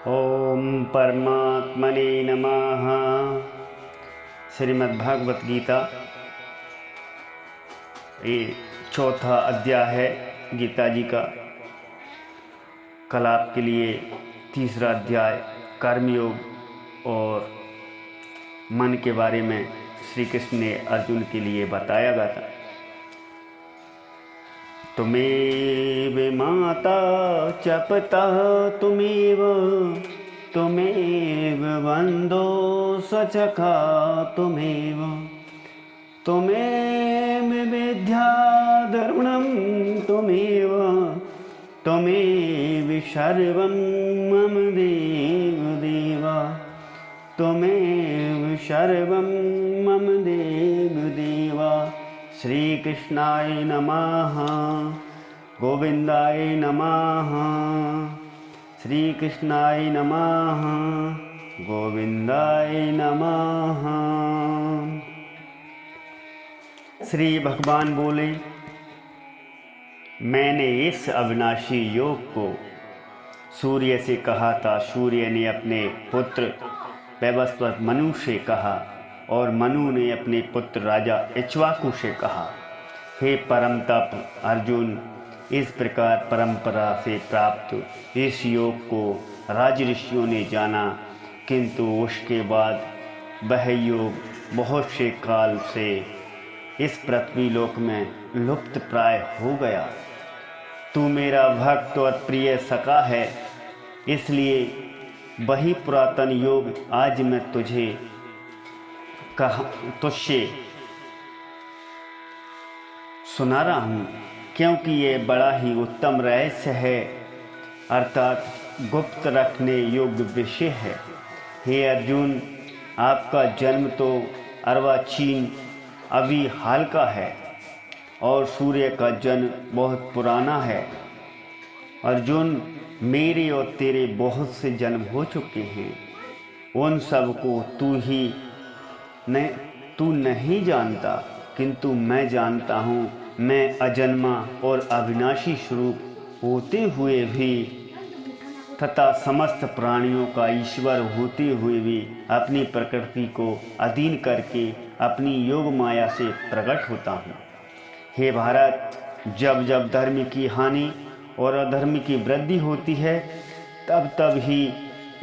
ओम परमात्मने नमः। श्रीमद्भागवत गीता ये चौथा अध्याय है गीता जी का। कल आपके लिए तीसरा अध्याय कर्मयोग और मन के बारे में श्री कृष्ण ने अर्जुन के लिए बताया गया था। तुमेव माता च पिता तुमेव बन्धो सखा तुमेव विद्या द्रविणं तुमेव सर्वं मम देव तुमेव सर्वं मम देव। श्री कृष्णाय नमः। गोविंदाय नमः। श्री कृष्णाय नमः। गोविंदाय नमः। श्री भगवान बोले, मैंने इस अविनाशी योग को सूर्य से कहा था। सूर्य ने अपने पुत्र वैवस्वत मनु से कहा और मनु ने अपने पुत्र राजा इक्ष्वाकु से कहा। हे परम तप अर्जुन, इस प्रकार परंपरा से प्राप्त इस योग को राज ऋषियों ने जाना, किंतु उसके बाद वह योग बहुत से काल से इस पृथ्वी लोक में लुप्त प्राय हो गया। तू मेरा भक्त और प्रिय सखा है, इसलिए वही पुरातन योग आज मैं तुझसे सुना रहा हूँ, क्योंकि ये बड़ा ही उत्तम रहस्य है, अर्थात गुप्त रखने योग्य विषय है। हे अर्जुन, आपका जन्म तो अर्वाचीन अभी हाल का है और सूर्य का जन्म बहुत पुराना है। अर्जुन, मेरे और तेरे बहुत से जन्म हो चुके हैं, उन सब को तू नहीं जानता, किंतु मैं जानता हूँ। मैं अजन्मा और अविनाशी स्वरूप होते हुए भी तथा समस्त प्राणियों का ईश्वर होते हुए भी अपनी प्रकृति को अधीन करके अपनी योग माया से प्रकट होता हूँ। हे भारत, जब जब धर्म की हानि और अधर्म की वृद्धि होती है, तब तब ही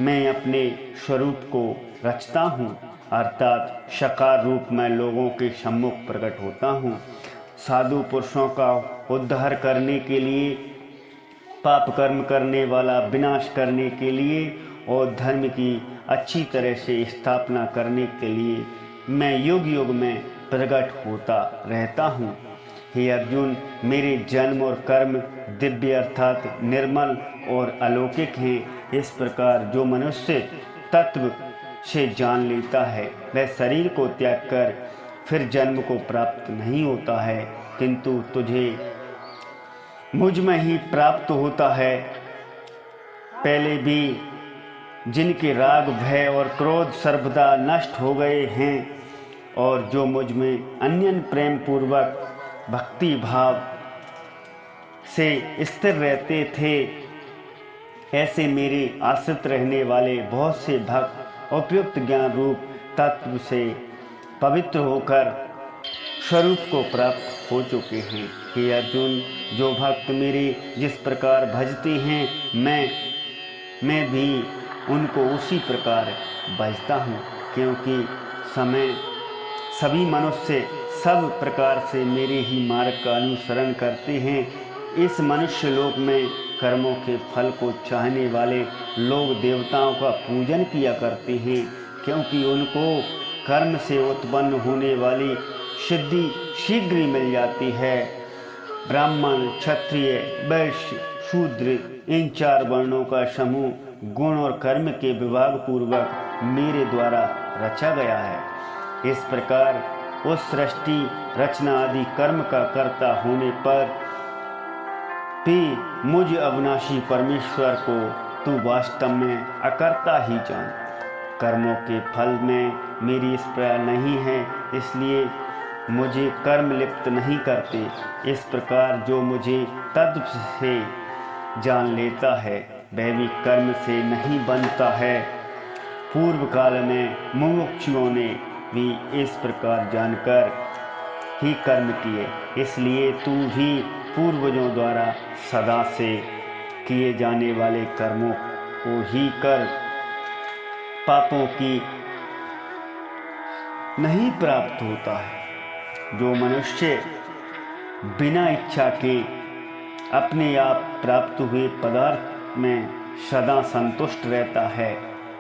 मैं अपने स्वरूप को रचता हूँ, अर्थात साकार रूप में लोगों के सम्मुख प्रकट होता हूँ। साधु पुरुषों का उद्धार करने के लिए, पाप कर्म करने वाला विनाश करने के लिए और धर्म की अच्छी तरह से स्थापना करने के लिए मैं युग युग में प्रकट होता रहता हूँ। हे अर्जुन, मेरे जन्म और कर्म दिव्य अर्थात निर्मल और अलौकिक हैं। इस प्रकार जो मनुष्य तत्व से जान लेता है, वह शरीर को त्याग कर फिर जन्म को प्राप्त नहीं होता है, किंतु तुझे मुझ में ही प्राप्त होता है। पहले भी जिनके राग, भय और क्रोध सर्वदा नष्ट हो गए हैं और जो मुझ में अन्यन प्रेम पूर्वक भक्ति भाव से स्थिर रहते थे, ऐसे मेरे आश्रित रहने वाले बहुत से भक्त उपयुक्त ज्ञान रूप तत्व से पवित्र होकर स्वरूप को प्राप्त हो चुके हैं। हे अर्जुन, जो भक्त मेरे जिस प्रकार भजते हैं, मैं भी उनको उसी प्रकार भजता हूँ, क्योंकि सभी मनुष्य सब प्रकार से मेरे ही मार्ग का अनुसरण करते हैं। इस मनुष्य लोक में कर्मों के फल को चाहने वाले लोग देवताओं का पूजन किया करते हैं, क्योंकि उनको कर्म से उत्पन्न होने वाली सिद्धि शीघ्र ही मिल जाती है। ब्राह्मण, क्षत्रिय, वैश्य, शूद्र, इन चार वर्णों का समूह गुण और कर्म के विभाग पूर्वक मेरे द्वारा रचा गया है। इस प्रकार उस सृष्टि रचना आदि कर्म का कर्ता होने पर भी मुझ अविनाशी परमेश्वर को तू वास्तव में अकर्ता ही जान। कर्मों के फल में मेरी स्पर्धा नहीं है, इसलिए मुझे कर्म लिप्त नहीं करते। इस प्रकार जो मुझे तत्व से जान लेता है, वह भी कर्म से नहीं बनता है। पूर्व काल में मुमुक्षुओं ने भी इस प्रकार जानकर ही कर्म किए, इसलिए तू भी पूर्वजों द्वारा सदा से किए जाने वाले कर्मों को ही कर। पापों की नहीं प्राप्त होता है। जो मनुष्य बिना इच्छा के अपने आप प्राप्त हुए पदार्थ में सदा संतुष्ट रहता है,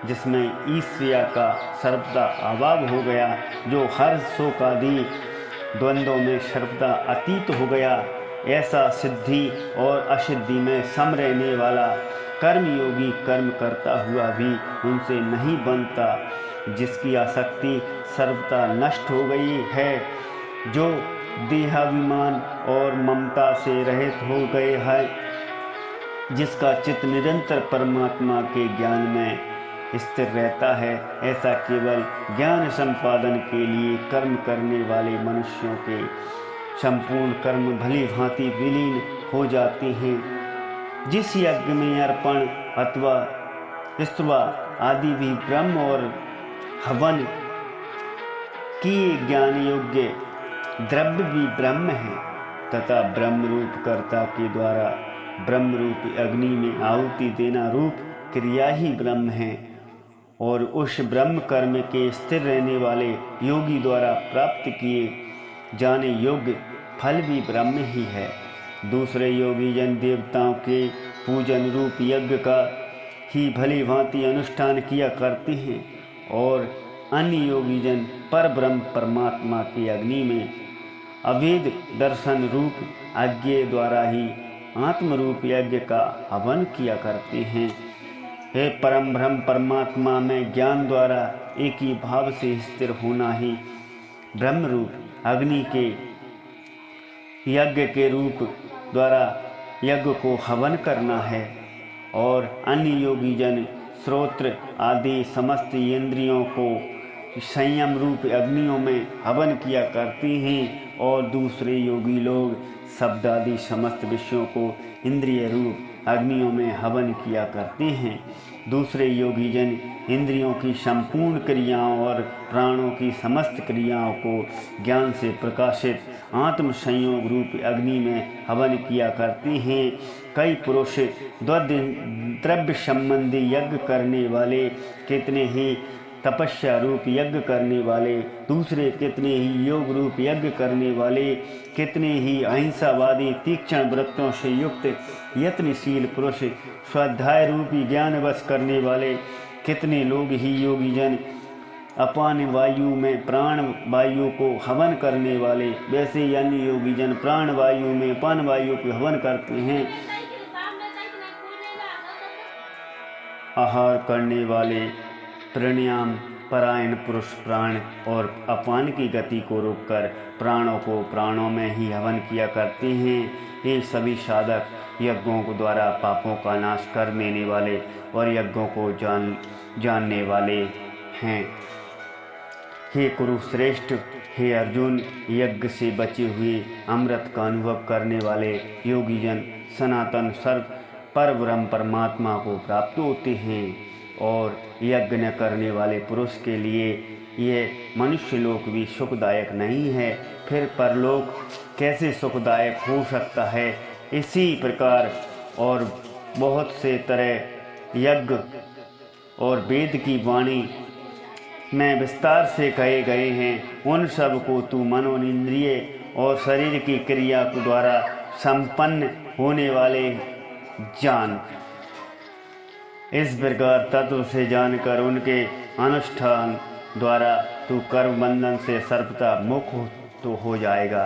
जिसमें ईर्ष्या का सर्वदा अभाव हो गया, जो हर शोक आदि द्वंद्वों में सर्वदा अतीत हो गया, ऐसा सिद्धि और असिद्धि में सम रहने वाला कर्मयोगी कर्म करता हुआ भी उनसे नहीं बनता, जिसकी आसक्ति सर्वदा नष्ट हो गई है, जो देहाभिमान और ममता से रहित हो गए हैं, जिसका चित्त निरंतर परमात्मा के ज्ञान में स्थिर रहता है। ऐसा केवल ज्ञान संपादन के लिए कर्म करने वाले मनुष्यों के संपूर्ण कर्म भली भांति विलीन हो जाते हैं। जिस यज्ञ में अर्पण अथवा स्तुवा आदि भी ब्रह्म और हवन किए ज्ञान योग्य द्रव्य भी ब्रह्म है, तथा ब्रह्म रूप कर्ता के द्वारा ब्रह्म रूप अग्नि में आहुति देना रूप क्रिया ही ब्रह्म है, और उस ब्रह्म कर्म के स्थिर रहने वाले योगी द्वारा प्राप्त किए जाने योग्य फल भी ब्रह्म ही है। दूसरे योगी जन देवताओं के पूजन रूप यज्ञ का ही भली भांति अनुष्ठान किया करते हैं, और अन्य योगी जन पर ब्रह्म परमात्मा की अग्नि में अभेद दर्शन रूप आज्ञा द्वारा ही आत्म रूप यज्ञ का हवन किया करते हैं। हे परम ब्रह्म परमात्मा में ज्ञान द्वारा एक ही भाव से स्थिर होना ही ब्रह्म रूप अग्नि के यज्ञ के रूप द्वारा यज्ञ को हवन करना है, और अन्य योगी जन श्रोत्र आदि समस्त इंद्रियों को संयम रूप अग्नियों में हवन किया करते हैं, और दूसरे योगी लोग शब्द आदि समस्त विषयों को इंद्रिय रूप अग्नियों में हवन किया करते हैं। दूसरे योगी जन इंद्रियों की संपूर्ण क्रियाओं और प्राणों की समस्त क्रियाओं को ज्ञान से प्रकाशित आत्म संयोग रूप अग्नि में हवन किया करते हैं। कई पुरुष द्रव्य संबंधी यज्ञ करने वाले, कितने ही तपस्या रूप यज्ञ करने वाले, दूसरे कितने ही योग रूप यज्ञ करने वाले, कितने ही अहिंसावादी तीक्ष्ण व्रतों से युक्त यत्नशील पुरुष, स्वाध्याय रूपी ज्ञान वश करने वाले, कितने लोग ही योगी जन अपान वायु में प्राण वायु को हवन करने वाले, वैसे अन्य योगी जन प्राण वायु में अपान वायु को हवन करते हैं। आहार करने वाले प्राणायाम परायण पुरुष प्राण और अपान की गति को रोककर प्राणों को प्राणों में ही हवन किया करते हैं। ये सभी साधक यज्ञों के द्वारा पापों का नाश कर देने वाले और यज्ञों को जानने वाले हैं। हे कुरुश्रेष्ठ, हे अर्जुन, यज्ञ से बचे हुए अमृत का अनुभव करने वाले योगी जन सनातन सर्व पर ब्रह्म परमात्मा को प्राप्त होते हैं, और यज्ञ न करने वाले पुरुष के लिए ये मनुष्य लोक भी सुखदायक नहीं है, फिर परलोक कैसे सुखदायक हो सकता है। इसी प्रकार और बहुत से तरह यज्ञ और वेद की वाणी में विस्तार से कहे गए हैं। उन सब को तू मनोनिंद्रिय और शरीर की क्रिया के द्वारा संपन्न होने वाले जान। इस प्रकार तत्व से जानकर उनके अनुष्ठान द्वारा तू कर्म बंधन से सर्वथा मुक्त तो हो जाएगा।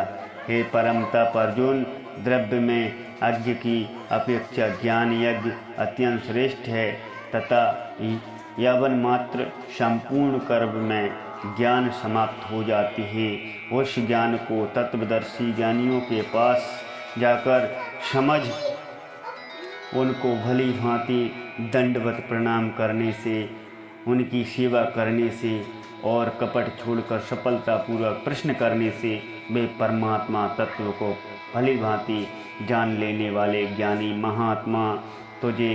हे परम तप अर्जुन, द्रव्य में यज्ञ की अपेक्षा ज्ञान यज्ञ अत्यंत श्रेष्ठ है, तथा यवन मात्र संपूर्ण कर्म में ज्ञान समाप्त हो जाती है। उस ज्ञान को तत्वदर्शी ज्ञानियों के पास जाकर समझ उनको भली भांति दंडवत प्रणाम करने से, उनकी सेवा करने से और कपट छोड़कर सफलतापूर्वक प्रश्न करने से वे परमात्मा तत्व को भली भांति जान लेने वाले ज्ञानी महात्मा तुझे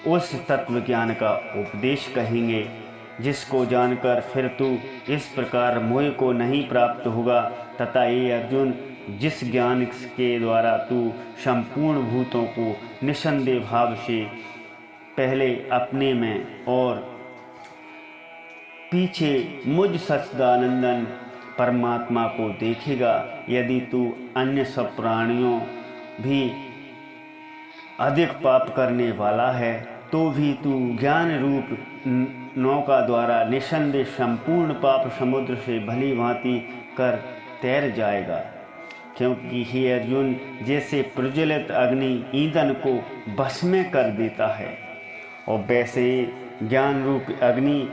उस तत्व ज्ञान का उपदेश कहेंगे, जिसको जानकर फिर तू इस प्रकार मोह को नहीं प्राप्त होगा। तथा ये अर्जुन, जिस ज्ञान के द्वारा तू संपूर्ण भूतों को निसंदेह भाव से पहले अपने में और पीछे मुझ सच्चिदानंदन परमात्मा को देखेगा, यदि तू अन्य सब प्राणियों भी अधिक पाप करने वाला है तो भी तू ज्ञान रूप नौका द्वारा निसंदेह संपूर्ण पाप समुद्र से भली भांति कर तैर जाएगा। क्योंकि हे अर्जुन, जैसे प्रज्वलित अग्नि ईंधन को भस्म कर देता है और वैसे ज्ञान रूप अग्नि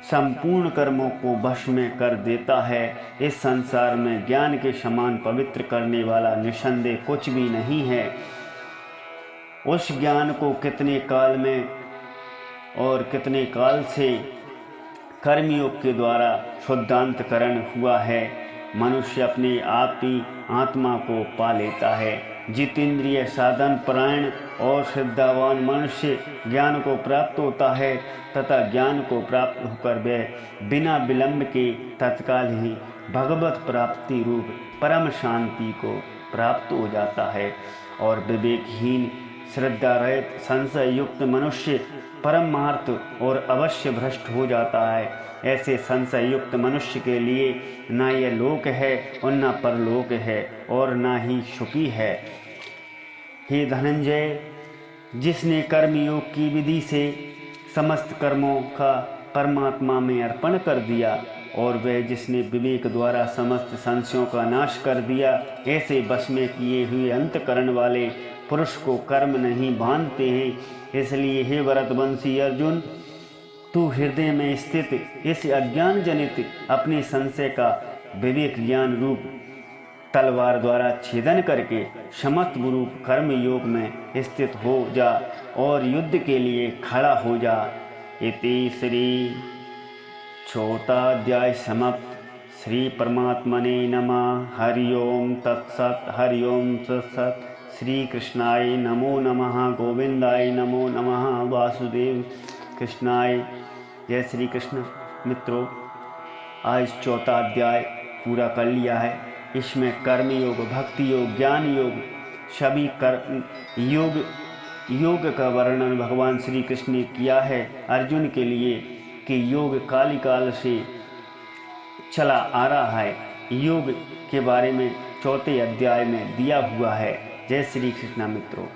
संपूर्ण कर्मों को भस्म कर देता है। इस संसार में ज्ञान के समान पवित्र करने वाला निसंदेह कुछ भी नहीं है। उस ज्ञान को कितने काल में और कितने काल से कर्मयोग के द्वारा शुद्धांतकरण हुआ है। मनुष्य अपने आप ही आत्मा को पा लेता है। जितेंद्रिय साधन परायण और श्रद्धावान मनुष्य ज्ञान को प्राप्त होता है तथा ज्ञान को प्राप्त होकर वह बिना विलंब के तत्काल ही भगवत प्राप्ति रूप परम शांति को प्राप्त हो जाता है। और विवेकहीन श्रद्धा रहित संशय युक्त मनुष्य परमार्थ और अवश्य भ्रष्ट हो जाता है। ऐसे संशय युक्त मनुष्य के लिए ना यह लोक है और ना परलोक है और ना ही सुखी है। हे धनंजय, जिसने कर्मयोग की विधि से समस्त कर्मों का परमात्मा में अर्पण कर दिया और वह जिसने विवेक द्वारा समस्त संशयों का नाश कर दिया, ऐसे वश में किए हुए अंतकरण वाले पुरुष को कर्म नहीं बांधते हैं। इसलिए हे भरतवंशी अर्जुन, तू हृदय में स्थित इस अज्ञान जनित अपने संशय का विवेक ज्ञान रूप तलवार द्वारा छेदन करके समस्त रूप कर्म योग में स्थित हो जा और युद्ध के लिए खड़ा हो जा। इति श्री चौथाध्याय समाप्त। श्री परमात्मने नमः। हरि ओम तत्सत्। हरि ओम तत्सत्। श्री कृष्णाय नमो नमः। गोविंदाय नमो नमः। वासुदेव कृष्णाय। जय श्री कृष्ण। मित्रों, आज चौथा अध्याय पूरा कर लिया है। इसमें कर्म योग, भक्ति योग, ज्ञान योग, सभी योग का वर्णन भगवान श्री कृष्ण ने किया है अर्जुन के लिए कि योग काल से चला आ रहा है। योग के बारे में चौथे अध्याय में दिया हुआ है। जय श्री कृष्ण मित्रों।